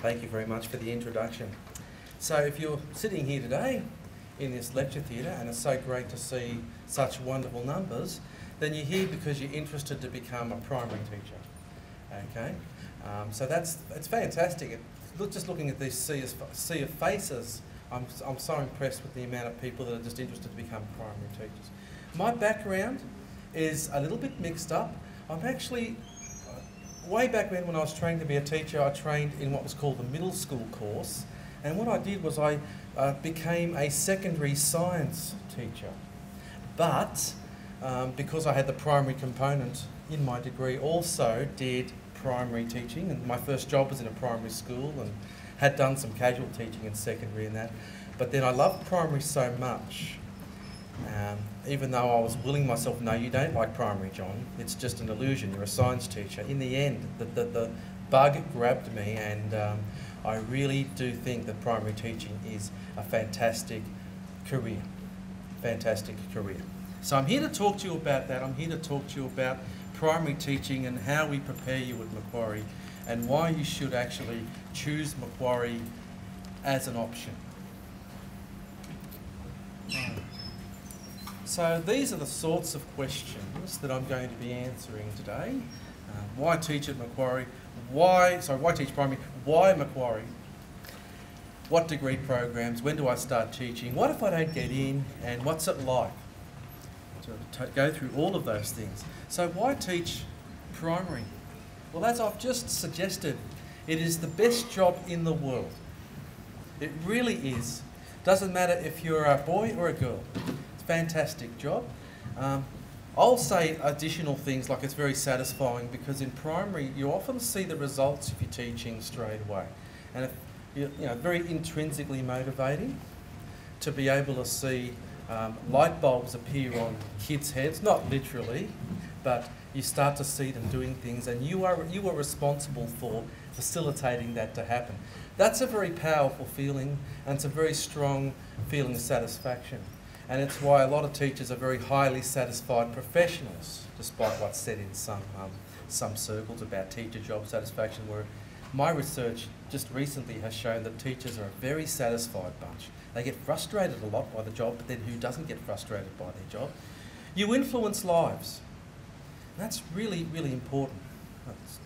Thank you very much for the introduction. So if you're sitting here today in this lecture theatre and it's so great to see such wonderful numbers, then you're here because you're interested to become a primary teacher. Okay, so it's fantastic. Just looking at this sea of faces, I'm so impressed with the amount of people that are just interested to become primary teachers. My background is a little bit mixed up. I'm actually, way back when I was trained to be a teacher, I trained in what was called the middle school course. And what I did was I became a secondary science teacher. But because I had the primary component in my degree, also did primary teaching. And my first job was in a primary school and had done some casual teaching in secondary and that. But then I loved primary so much, even though I was willing myself, no, you don't like primary, John. It's just an illusion. You're a science teacher. In the end, the bug grabbed me, and I really do think that primary teaching is a fantastic career. Fantastic career. So I'm here to talk to you about that. I'm here to talk to you about primary teaching and how we prepare you at Macquarie and why you should actually choose Macquarie as an option. So these are the sorts of questions that I'm going to be answering today. Why teach at Macquarie? Why teach primary? Why Macquarie? What degree programs? When do I start teaching? What if I don't get in? And what's it like? To go through all of those things. So why teach primary? Well, as I've just suggested, it is the best job in the world. It really is. Doesn't matter if you're a boy or a girl. It's a fantastic job. I'll say additional things like it's very satisfying because in primary you often see the results if you're teaching straight away. And very intrinsically motivating to be able to see light bulbs appear on kids' heads, not literally, but you start to see them doing things and you are responsible for facilitating that to happen. That's a very powerful feeling and it's a very strong feeling of satisfaction. And it's why a lot of teachers are very highly satisfied professionals, despite what's said in some circles about teacher job satisfaction, where my research just recently has shown that teachers are a very satisfied bunch. They get frustrated a lot by the job, but then who doesn't get frustrated by their job? You influence lives. That's really, really important. That's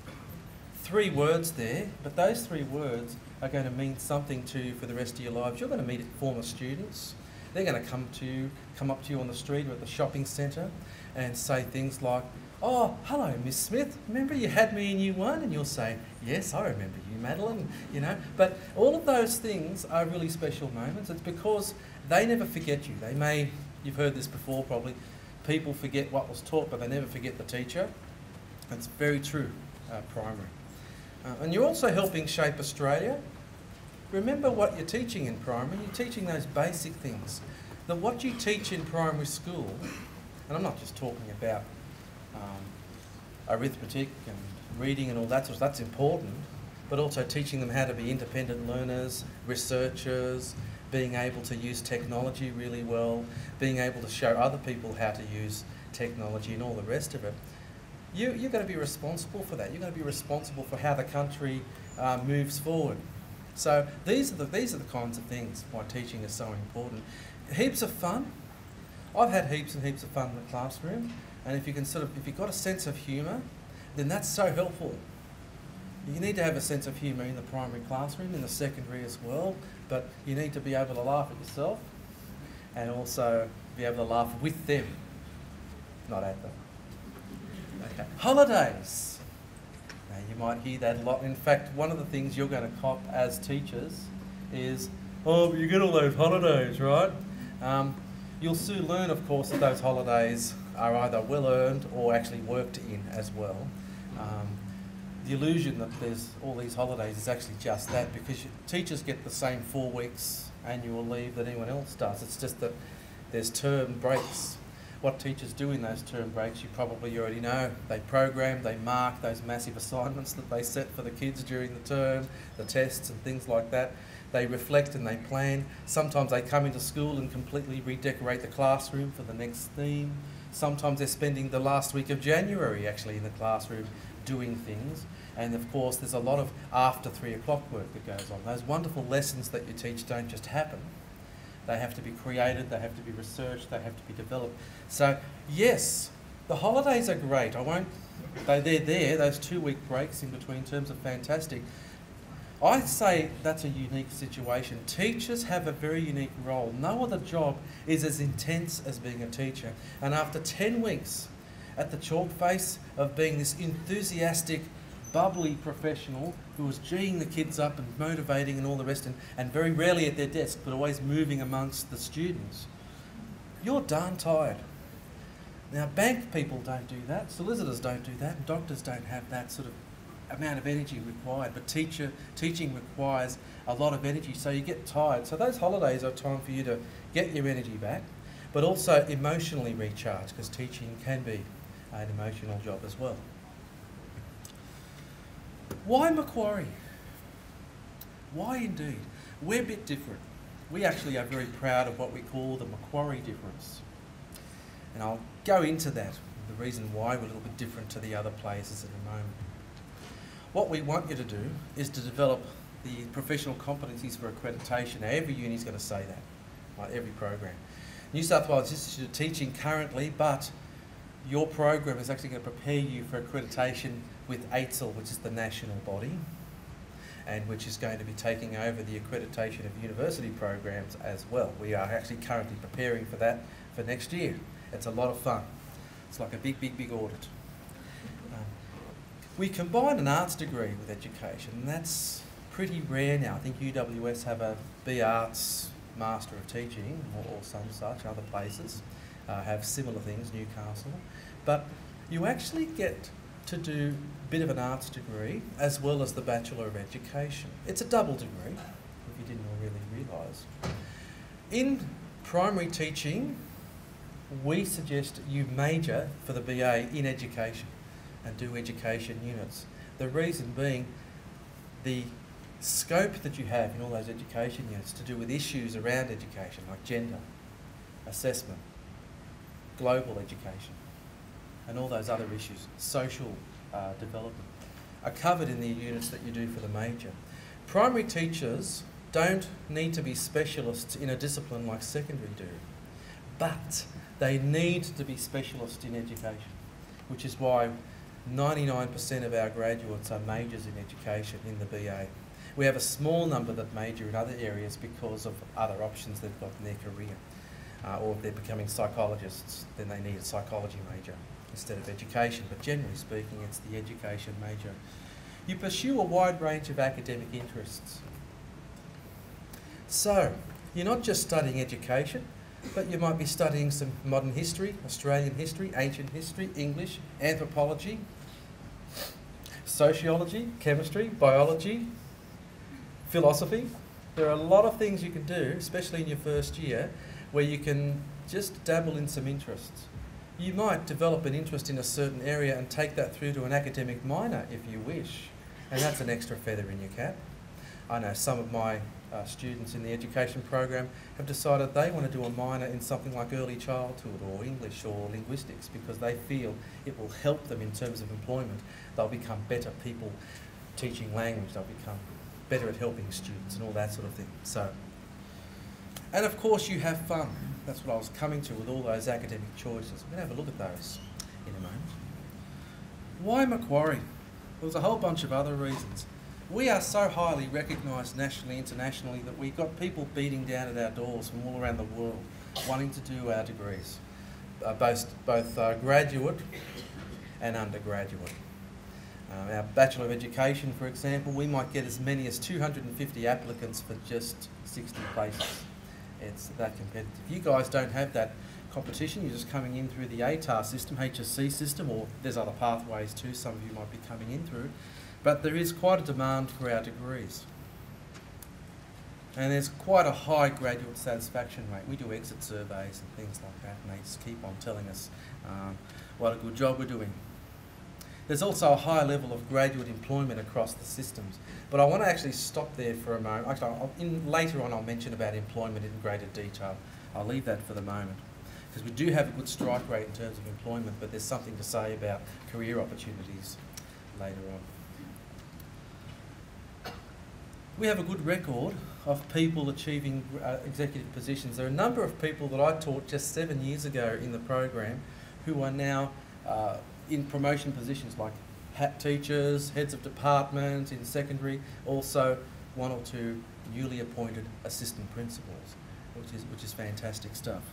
3 words there, but those 3 words are going to mean something to you for the rest of your lives. You're going to meet former students. They're going to come up to you on the street or at the shopping centre and say things like, "Oh, hello, Miss Smith. Remember you had me in Year 1?" And you'll say, "Yes, I remember you, Madeline." You know, but all of those things are really special moments. It's because they never forget you. You've heard this before probably, people forget what was taught, but they never forget the teacher. That's very true, primary. And you're also helping shape Australia. Remember what you're teaching in primary. You're teaching those basic things. That what you teach in primary school, and I'm not just talking about arithmetic and reading and all that sort of stuff, that's important, but also teaching them how to be independent learners, researchers, being able to use technology really well, being able to show other people how to use technology and all the rest of it. You're going to be responsible for that. You're going to be responsible for how the country moves forward. So these are the kinds of things why teaching is so important. Heaps of fun. I've had heaps and heaps of fun in the classroom, and if you've got a sense of humour, then that's so helpful. You need to have a sense of humour in the primary classroom, in the secondary as well, but you need to be able to laugh at yourself and also be able to laugh with them, not at them. Okay. Holidays. Now, you might hear that a lot. In fact, one of the things you're going to cop as teachers is, "Oh, but you get all those holidays, right?" You'll soon learn, of course, that those holidays are either well earned or actually worked in as well. The illusion that there's all these holidays is actually just that, because teachers get the same 4 weeks annual leave that anyone else does. It's just that there's term breaks. What teachers do in those term breaks, you probably already know. They program, they mark those massive assignments that they set for the kids during the term, the tests and things like that. They reflect and they plan. Sometimes they come into school and completely redecorate the classroom for the next theme. Sometimes they're spending the last week of January actually in the classroom doing things. And of course, there's a lot of after 3 o'clock work that goes on. Those wonderful lessons that you teach don't just happen. They have to be created, they have to be researched, they have to be developed. So yes, the holidays are great. They're there, those 2-week breaks in between terms are fantastic. I say that's a unique situation. Teachers have a very unique role. No other job is as intense as being a teacher. And after 10 weeks at the chalk face of being this enthusiastic, bubbly professional who was geeing the kids up and motivating and all the rest, and very rarely at their desk, but always moving amongst the students, you're darn tired. Now, bank people don't do that, solicitors don't do that, and doctors don't have that sort of amount of energy required, but teaching requires a lot of energy, so you get tired. So those holidays are a time for you to get your energy back, but also emotionally recharge, because teaching can be an emotional job as well. Why Macquarie? Why indeed? We're a bit different. We actually are very proud of what we call the Macquarie difference. And I'll go into that, the reason why we're a little bit different to the other places in a moment. What we want you to do is to develop the professional competencies for accreditation. Now, every uni's going to say that, right? Every program. New South Wales Institute of Teaching currently, but your program is actually going to prepare you for accreditation with AITSL, which is the national body, and which is going to be taking over the accreditation of university programs as well. We are actually currently preparing for that for next year. It's a lot of fun. It's like a big, big, big audit. We combine an arts degree with education, and that's pretty rare now. I think UWS have a B.Arts Master of Teaching, or some such. Other places have similar things, Newcastle. But you actually get to do a bit of an arts degree as well as the Bachelor of Education. It's a double degree, if you didn't really realise. In primary teaching, we suggest you major for the BA in education and do education units. The reason being the scope that you have in all those education units to do with issues around education, like gender, assessment, global education, and all those other issues, social development, are covered in the units that you do for the major. Primary teachers don't need to be specialists in a discipline like secondary do, but they need to be specialists in education, which is why 99% of our graduates are majors in education in the BA. We have a small number that major in other areas because of other options they've got in their career. Or if they're becoming psychologists, then they need a psychology major instead of education. But generally speaking, it's the education major. You pursue a wide range of academic interests. So, you're not just studying education, but you might be studying some modern history, Australian history, ancient history, English, anthropology, sociology, chemistry, biology, philosophy. There are a lot of things you can do, especially in your first year, where you can just dabble in some interests. You might develop an interest in a certain area and take that through to an academic minor if you wish, and that's an extra feather in your cap. I know some of my students in the education program have decided they want to do a minor in something like early childhood or English or linguistics because they feel it will help them in terms of employment. They'll become better people teaching language, they'll become better at helping students and all that sort of thing. So, and of course you have fun. That's what I was coming to with all those academic choices. We're going to have a look at those in a moment. Why Macquarie? There was a whole bunch of other reasons. We are so highly recognised nationally, internationally, that we've got people beating down at our doors from all around the world wanting to do our degrees, both graduate and undergraduate. Our Bachelor of Education, for example, we might get as many as 250 applicants for just 60 places. It's that competitive. You guys don't have that competition, you're just coming in through the ATAR system, HSC system, or there's other pathways too, some of you might be coming in through. But there is quite a demand for our degrees. And there's quite a high graduate satisfaction rate. We do exit surveys and things like that, and they just keep on telling us what a good job we're doing. There's also a high level of graduate employment across the systems. But I want to actually stop there for a moment. Actually, later on I'll mention about employment in greater detail. I'll leave that for the moment. Because we do have a good strike rate in terms of employment, but there's something to say about career opportunities later on. We have a good record of people achieving executive positions. There are a number of people that I taught just 7 years ago in the program who are now in promotion positions like teachers, heads of department in secondary, also 1 or 2 newly appointed assistant principals, which is fantastic stuff.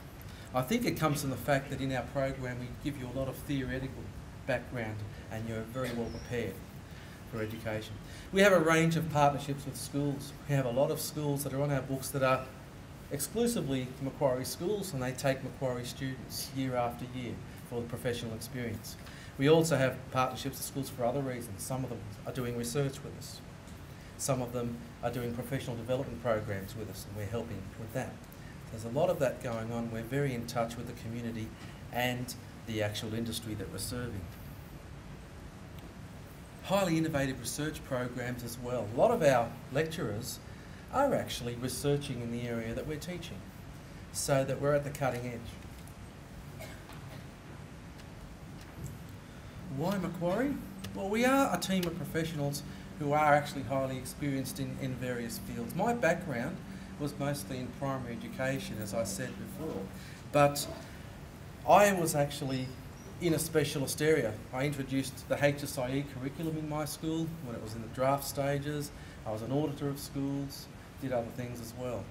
I think it comes from the fact that in our program we give you a lot of theoretical background and you're very well prepared for education. We have a range of partnerships with schools. We have a lot of schools that are on our books that are exclusively Macquarie schools, and they take Macquarie students year after year for the professional experience. We also have partnerships with schools for other reasons. Some of them are doing research with us. Some of them are doing professional development programs with us, and we're helping with that. There's a lot of that going on. We're very in touch with the community and the actual industry that we're serving. Highly innovative research programs as well. A lot of our lecturers are actually researching in the area that we're teaching, so that we're at the cutting edge. Why Macquarie? Well, we are a team of professionals who are actually highly experienced in various fields. My background was mostly in primary education, as I said before, but I was actually in a specialist area. I introduced the HSIE curriculum in my school when it was in the draft stages. I was an auditor of schools, did other things as well.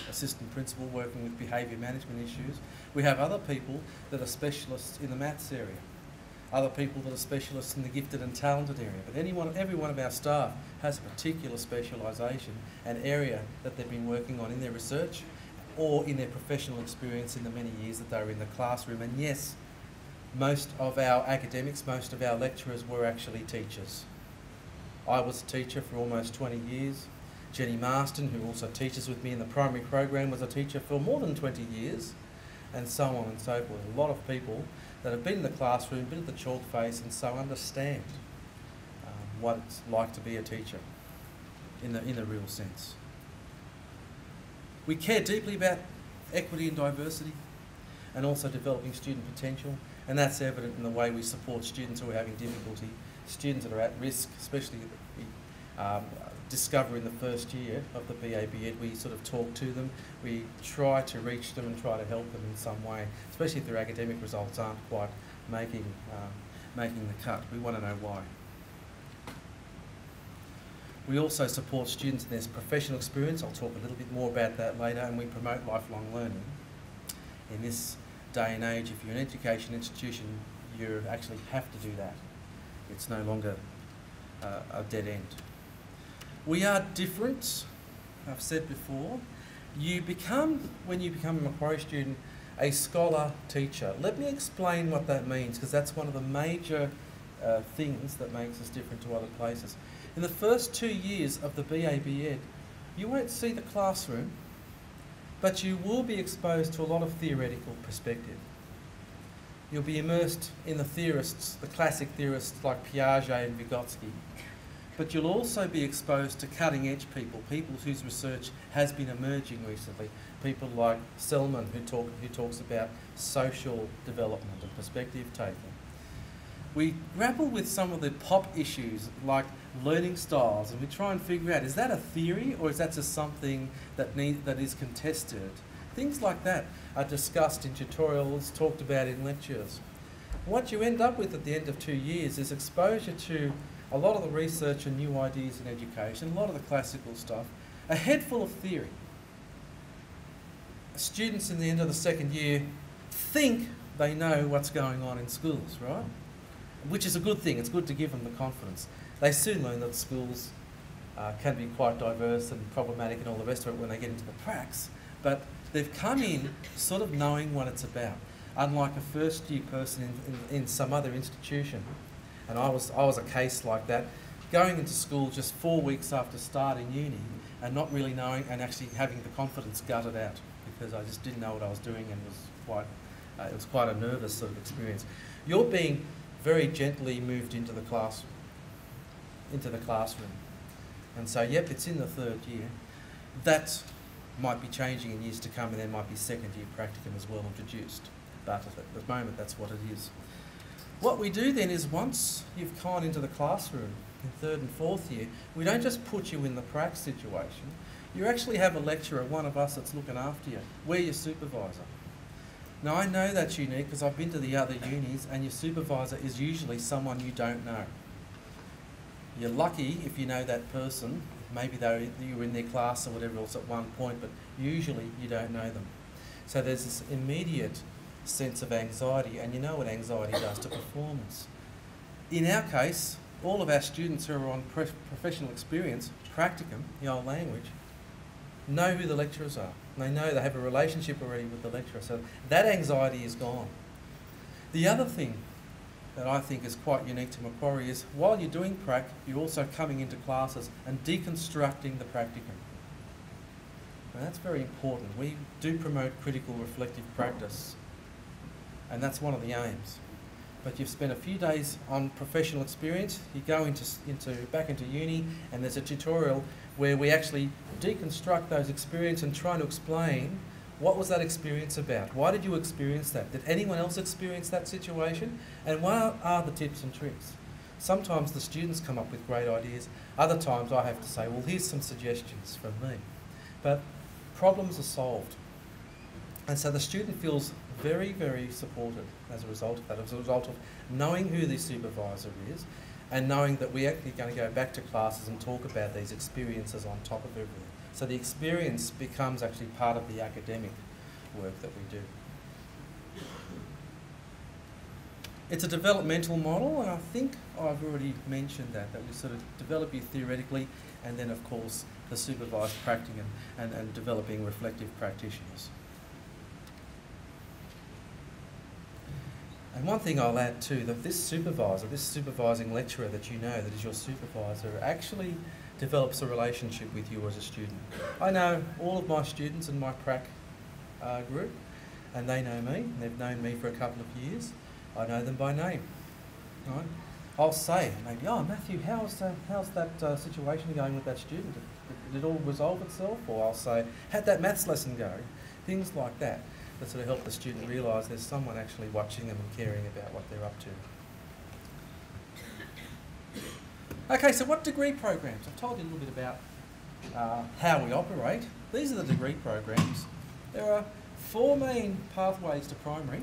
Assistant principal working with behaviour management issues. We have other people that are specialists in the maths area, other people that are specialists in the gifted and talented area. But every one of our staff has a particular specialisation and area that they've been working on in their research or in their professional experience in the many years that they were in the classroom. And yes, most of our academics, most of our lecturers were actually teachers. I was a teacher for almost 20 years. Jenny Marston, who also teaches with me in the primary program, was a teacher for more than 20 years, and so on and so forth. A lot of people that have been in the classroom, been at the chalk face, and so understand what it's like to be a teacher in the real sense. We care deeply about equity and diversity and also developing student potential, and that's evident in the way we support students who are having difficulty, students that are at risk, especially discover in the first year of the BAB Ed. We sort of talk to them, we try to reach them and try to help them in some way, especially if their academic results aren't quite making the cut. We want to know why. We also support students in their professional experience. I'll talk a little bit more about that later, and we promote lifelong learning. In this day and age, if you're an education institution, you actually have to do that. It's no longer a dead end. We are different, I've said before. You become, when you become a Macquarie student, a scholar teacher. Let me explain what that means, because that's one of the major things that makes us different to other places. In the first 2 years of the BAB Ed, you won't see the classroom, but you will be exposed to a lot of theoretical perspective. You'll be immersed in the theorists, the classic theorists like Piaget and Vygotsky. But you'll also be exposed to cutting edge people, people whose research has been emerging recently. People like Selman, who talks about social development and perspective taking. We grapple with some of the pop issues like learning styles, and we try and figure out, is that a theory or is that just something that is contested? Things like that are discussed in tutorials, talked about in lectures. What you end up with at the end of 2 years is exposure to a lot of the research and new ideas in education, a lot of the classical stuff, a head full of theory. Students in the end of the second year think they know what's going on in schools, right? Which is a good thing. It's good to give them the confidence. They soon learn that schools can be quite diverse and problematic and all the rest of it when they get into the pracs, but they've come in sort of knowing what it's about, unlike a first year person in some other institution. And I was a case like that, going into school just 4 weeks after starting uni and not really knowing and actually having the confidence gutted out because I just didn't know what I was doing, and it was quite a nervous sort of experience. You're being very gently moved into the classroom. And so, yep, it's in the third year. That might be changing in years to come, and there might be second year practicum as well introduced. But at the moment, that's what it is. What we do then is once you've gone into the classroom in third and fourth year, we don't just put you in the prac situation. You actually have a lecturer, one of us that's looking after you. We're your supervisor. Now I know that's unique because I've been to the other unis and your supervisor is usually someone you don't know. You're lucky if you know that person, maybe you were in their class or whatever else at one point, but usually you don't know them. So there's this immediate sense of anxiety, and you know what anxiety does to performance. In our case, all of our students who are on professional experience, practicum, the old language, know who the lecturers are. They know they have a relationship already with the lecturer, so that anxiety is gone. The other thing that I think is quite unique to Macquarie is while you're doing prac, you're also coming into classes and deconstructing the practicum. Now that's very important. We do promote critical reflective practice, and that's one of the aims. But you've spent a few days on professional experience, you go back into uni, and there's a tutorial where we actually deconstruct those experiences and try to explain what was that experience about? Why did you experience that? Did anyone else experience that situation? And what are the tips and tricks? Sometimes the students come up with great ideas, other times I have to say, well, here's some suggestions from me. But problems are solved. And so the student feels very, very supported as a result of that, as a result of knowing who the supervisor is and knowing that we're actually going to go back to classes and talk about these experiences on top of everything. So the experience becomes actually part of the academic work that we do. It's a developmental model, and I think I've already mentioned that we sort of develop you theoretically, and then of course the supervised practicing and developing reflective practitioners. And one thing I'll add too, that this supervisor, this supervising lecturer that you know that is your supervisor, actually develops a relationship with you as a student. I know all of my students in my prac group, and they know me, and they've known me for a couple of years. I know them by name. Right? I'll say, maybe, oh Matthew, how's that situation going with that student? Did it all resolve itself? Or I'll say, how'd that maths lesson go? Things like that. That sort of help the student realise there's someone actually watching them and caring about what they're up to. Okay, so what degree programs? I've told you a little bit about how we operate. These are the degree programs. There are 4 main pathways to primary.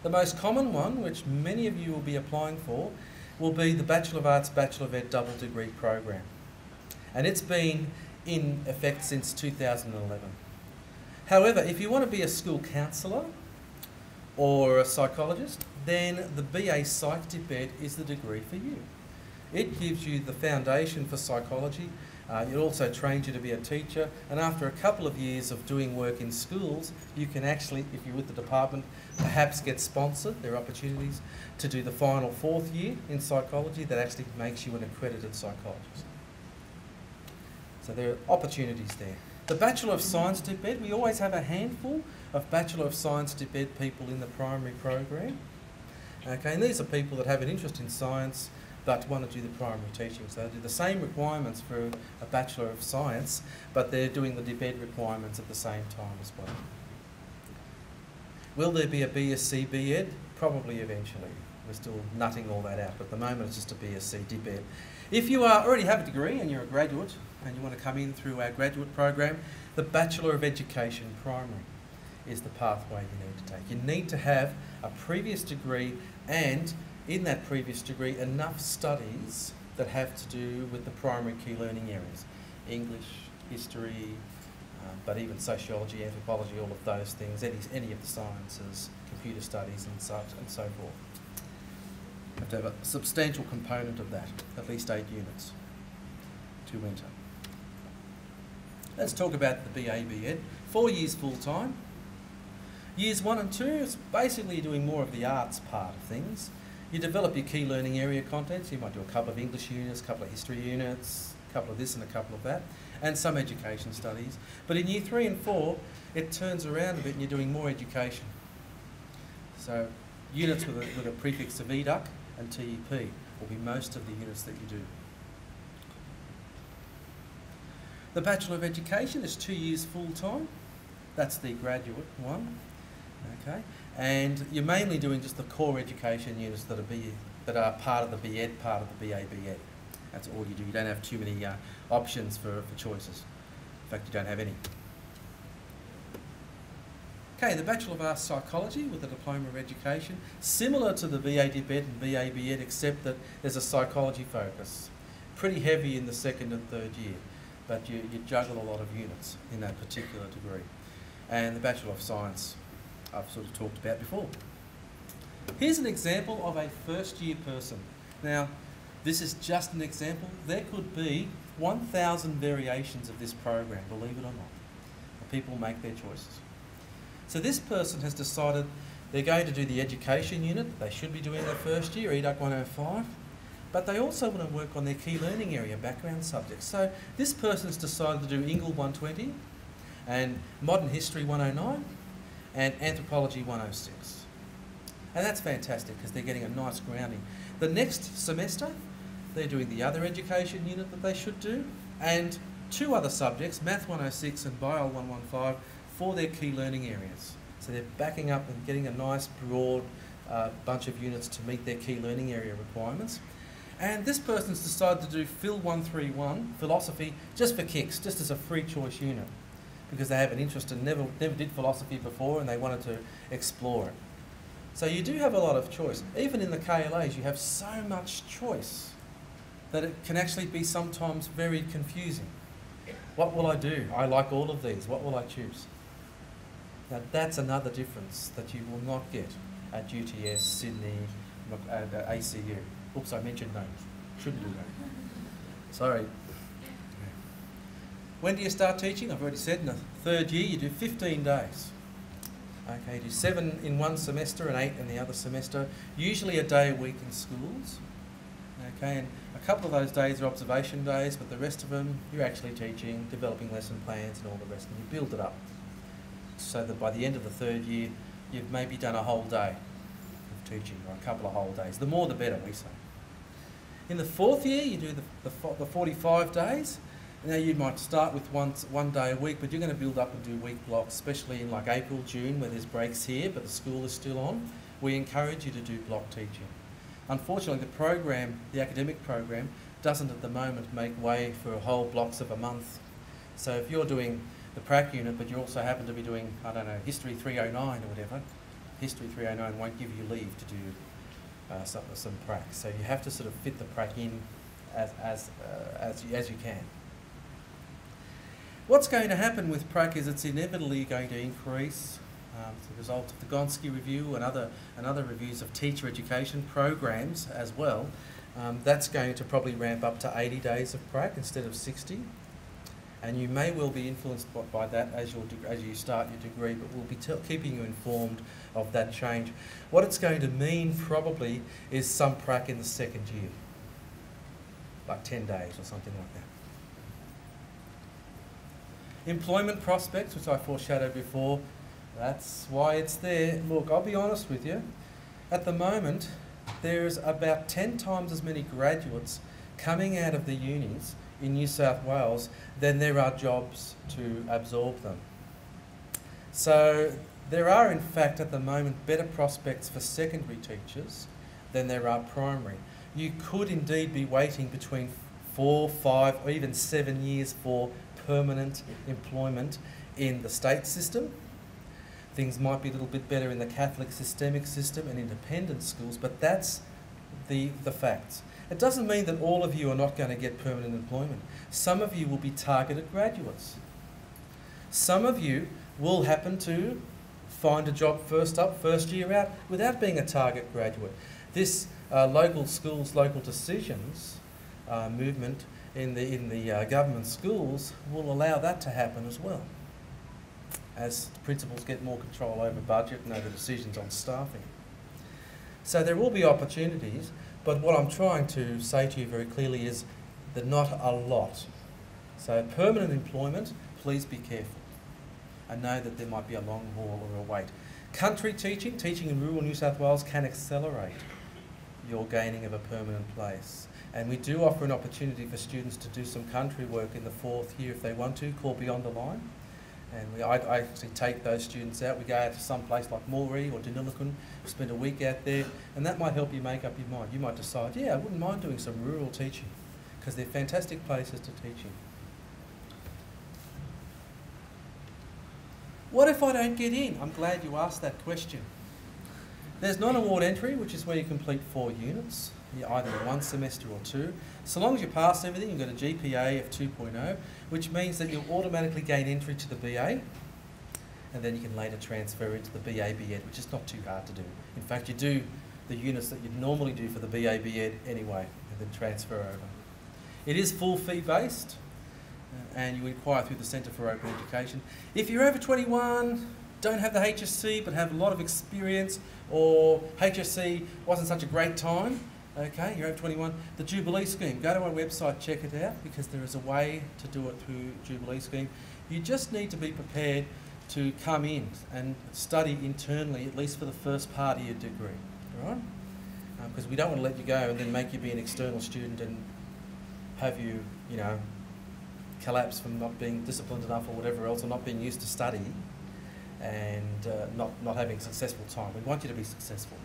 The most common one, which many of you will be applying for, will be the Bachelor of Arts, Bachelor of Ed double degree program. And it's been in effect since 2011. However, if you want to be a school counsellor or a psychologist, then the BA Psych Dip Ed is the degree for you. It gives you the foundation for psychology. It also trains you to be a teacher, and after a couple of years of doing work in schools, you can actually, if you're with the department, perhaps get sponsored. There are opportunities to do the final 4th year in psychology that actually makes you an accredited psychologist. So there are opportunities there. The Bachelor of Science Dip Ed, we always have a handful of Bachelor of Science Dip Ed people in the primary program. Okay, and these are people that have an interest in science but want to do the primary teaching. So they do the same requirements for a Bachelor of Science, but they're doing the Dip Ed requirements at the same time as well. Will there be a BSc BEd? Probably eventually. We're still nutting all that out, but at the moment it's just a BSc Dip Ed. If you already have a degree and you're a graduate and you want to come in through our graduate program, the Bachelor of Education Primary is the pathway you need to take. You need to have a previous degree, and in that previous degree enough studies that have to do with the primary key learning areas. English, history, but even sociology, anthropology, all of those things, any of the sciences, computer studies and such and so forth. You have to have a substantial component of that, at least 8 units to enter. Let's talk about the BA BEd. 4 years full time. Years 1 and 2 is basically doing more of the arts part of things. You develop your key learning area contents. You might do a couple of English units, a couple of history units, a couple of this and a couple of that, and some education studies. But in year 3 and 4, it turns around a bit and you're doing more education. So units with a prefix of EDUC and TEP will be most of the units that you do. The Bachelor of Education is 2 years full time. That's the graduate one. Okay, and you're mainly doing just the core education units that are part of the BEd, part of the BA-BEd. That's all you do. You don't have too many options for choices. In fact, you don't have any. Okay, the Bachelor of Arts Psychology with the Diploma of Education, similar to the BA-BEd and BA-BEd, except that there's a psychology focus. Pretty heavy in the second and third year, but you juggle a lot of units in that particular degree. And the Bachelor of Science, I've sort of talked about before. Here's an example of a first year person. Now, this is just an example. There could be 1,000 variations of this program, believe it or not. People make their choices. So this person has decided they're going to do the education unit. They should be doing their first year, EDUC 105. But they also want to work on their key learning area, background subjects. So this person's decided to do English 120 and Modern History 109 and Anthropology 106. And that's fantastic because they're getting a nice grounding. The next semester, they're doing the other education unit that they should do and 2 other subjects, Math 106 and Bio 115, for their key learning areas. So they're backing up and getting a nice broad bunch of units to meet their key learning area requirements. And this person's decided to do Phil 131, philosophy, just for kicks, just as a free choice unit, because they have an interest and never did philosophy before and they wanted to explore it. So you do have a lot of choice. Even in the KLAs, you have so much choice that it can actually be sometimes very confusing. What will I do? I like all of these. What will I choose? Now that's another difference that you will not get at UTS, Sydney, and ACU. Oops, I mentioned names. Shouldn't do that. Sorry. When do you start teaching? I've already said in the third year you do 15 days. Okay, you do 7 in one semester and 8 in the other semester. Usually a day a week in schools. Okay, and a couple of those days are observation days, but the rest of them you're actually teaching, developing lesson plans and all the rest, and you build it up. So that by the end of the third year, you've maybe done a whole day of teaching, or a couple of whole days. The more the better, we say. In the fourth year, you do the 45 days. Now you might start with one day a week, but you're going to build up and do week blocks, especially in like April, June, where there's breaks here, but the school is still on. We encourage you to do block teaching. Unfortunately, the program, the academic program, doesn't at the moment make way for whole blocks of a month. So if you're doing the prac unit, but you also happen to be doing, I don't know, History 309 or whatever, History 309 won't give you leave to do some prac. So you have to sort of fit the prac in as you can. What's going to happen with prac is it's inevitably going to increase as a result of the Gonski review and other reviews of teacher education programs as well. That's going to probably ramp up to 80 days of prac instead of 60. And you may well be influenced by that as you start your degree, but we'll be keeping you informed of that change. What it's going to mean probably is some prac in the second year, like 10 days or something like that. Employment prospects, which I foreshadowed before, that's why it's there. Look, I'll be honest with you, at the moment there's about 10 times as many graduates coming out of the unis in New South Wales than there are jobs to absorb them. So there are in fact at the moment better prospects for secondary teachers than there are primary. You could indeed be waiting between 4, 5 or even 7 years for permanent employment in the state system. Things might be a little bit better in the Catholic systemic system and independent schools, but that's the facts. It doesn't mean that all of you are not going to get permanent employment. Some of you will be targeted graduates. Some of you will happen to find a job first year out, without being a target graduate. This local schools, local decisions movement in the government schools will allow that to happen as well, as principals get more control over budget and over decisions on staffing. So there will be opportunities, but what I'm trying to say to you very clearly is that not a lot. So permanent employment, please be careful and know that there might be a long haul or a wait. Country teaching, teaching in rural New South Wales can accelerate your gaining of a permanent place. And we do offer an opportunity for students to do some country work in the fourth year if they want to, called Beyond the Line. And I actually take those students out. We go out to some place like Macquarie or Mulligan, spend a week out there, and that might help you make up your mind. You might decide, yeah, I wouldn't mind doing some rural teaching, because they're fantastic places to teach in. What if I don't get in? I'm glad you asked that question. There's non-award entry, which is where you complete 4 units, either in 1 semester or 2. So long as you pass everything, you've got a GPA of 2.0, which means that you'll automatically gain entry to the BA, and then you can later transfer into the BA/BEd, which is not too hard to do. In fact, you do the units that you'd normally do for the BA/BEd anyway, and then transfer over. It is full fee based, and you inquire through the Centre for Open Education. If you're over 21, don't have the HSC but have a lot of experience, or HSC wasn't such a great time, okay, you're over 21, the Jubilee Scheme, go to our website, check it out, because there is a way to do it through Jubilee Scheme. You just need to be prepared to come in and study internally, at least for the first part of your degree, all right? Because we don't want to let you go and then make you be an external student and have you, you know, collapse from not being disciplined enough or whatever else, or not being used to study and not having a successful time. We want you to be successful.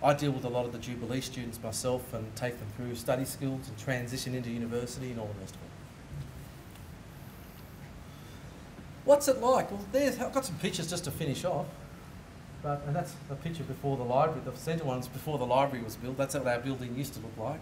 I deal with a lot of the Jubilee students myself and take them through study skills and transition into university and all the rest of it. What's it like? Well, I've got some pictures just to finish off, and that's a picture before the library. The centre one's before the library was built. That's what our building used to look like.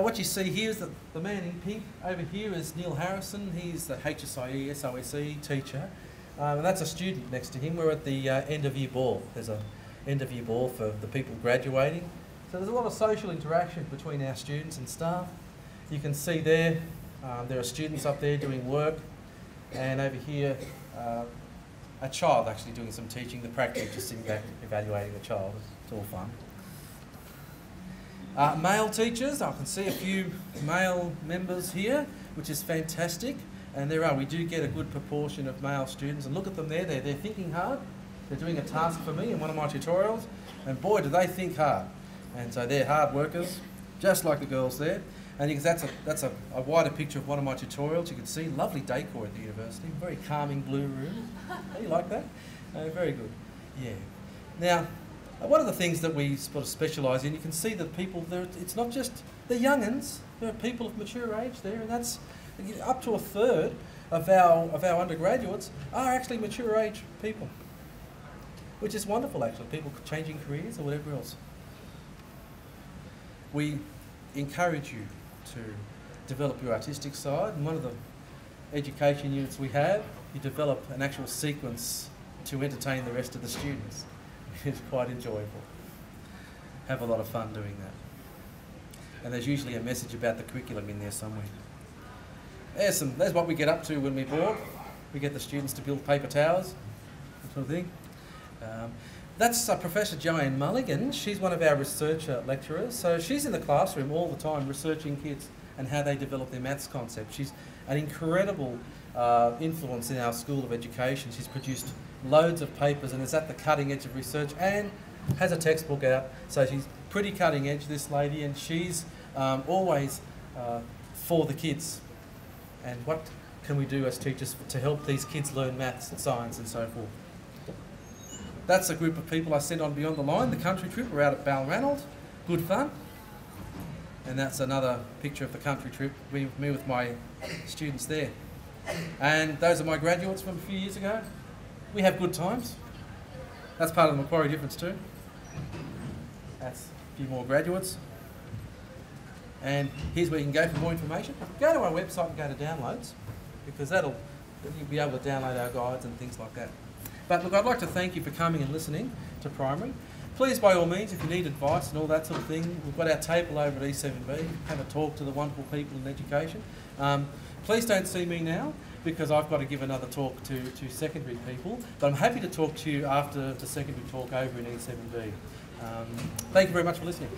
What you see here is the man in pink. Over here is Neil Harrison. He's the HSIE, SOSE teacher. And that's a student next to him. We're at the end of year ball. There's an end of year ball for the people graduating. So there's a lot of social interaction between our students and staff. You can see there are students up there doing work. And over here, a child actually doing some teaching. The prac teacher sitting back evaluating the child. It's all fun. Male teachers, I can see a few male members here, which is fantastic. And we do get a good proportion of male students. And look at them there, they're thinking hard. They're doing a task for me in one of my tutorials. And boy, do they think hard. And so they're hard workers, just like the girls there. And that's a wider picture of one of my tutorials. You can see lovely decor at the university, very calming blue room. Oh, you like that? Very good, yeah. Now, one of the things that we sort of specialise in, you can see that people, it's not just the young'uns, there are people of mature age there, and that's up to a third of our undergraduates are actually mature age people, which is wonderful actually, people changing careers or whatever else. We encourage you to develop your artistic side, and one of the education units we have, you develop an actual sequence to entertain the rest of the students. It's quite enjoyable. Have a lot of fun doing that. And there's usually a message about the curriculum in there somewhere. There's what we get up to when we're bored. We get the students to build paper towers, that sort of thing. That's Professor Joanne Mulligan. She's one of our researcher lecturers. So she's in the classroom all the time researching kids and how they develop their maths concept. She's an incredible influence in our School of Education. She's produced loads of papers and is at the cutting edge of research and has a textbook out. So she's pretty cutting edge, this lady, and she's always for the kids. And what can we do as teachers to help these kids learn maths and science and so forth? That's a group of people I sent on Beyond the Line, the country trip. We're out at Balranald. Good fun. And that's another picture of the country trip, me with my students there. And those are my graduates from a few years ago. We have good times. That's part of the Macquarie difference too. That's a few more graduates. And here's where you can go for more information. Go to our website and go to downloads, because you'll be able to download our guides and things like that. But look, I'd like to thank you for coming and listening to primary. Please, by all means, if you need advice and all that sort of thing, we've got our table over at E7B. Have a talk to the wonderful people in education. Please don't see me now, because I've got to give another talk to secondary people. But I'm happy to talk to you after the secondary talk over in E7B. Thank you very much for listening.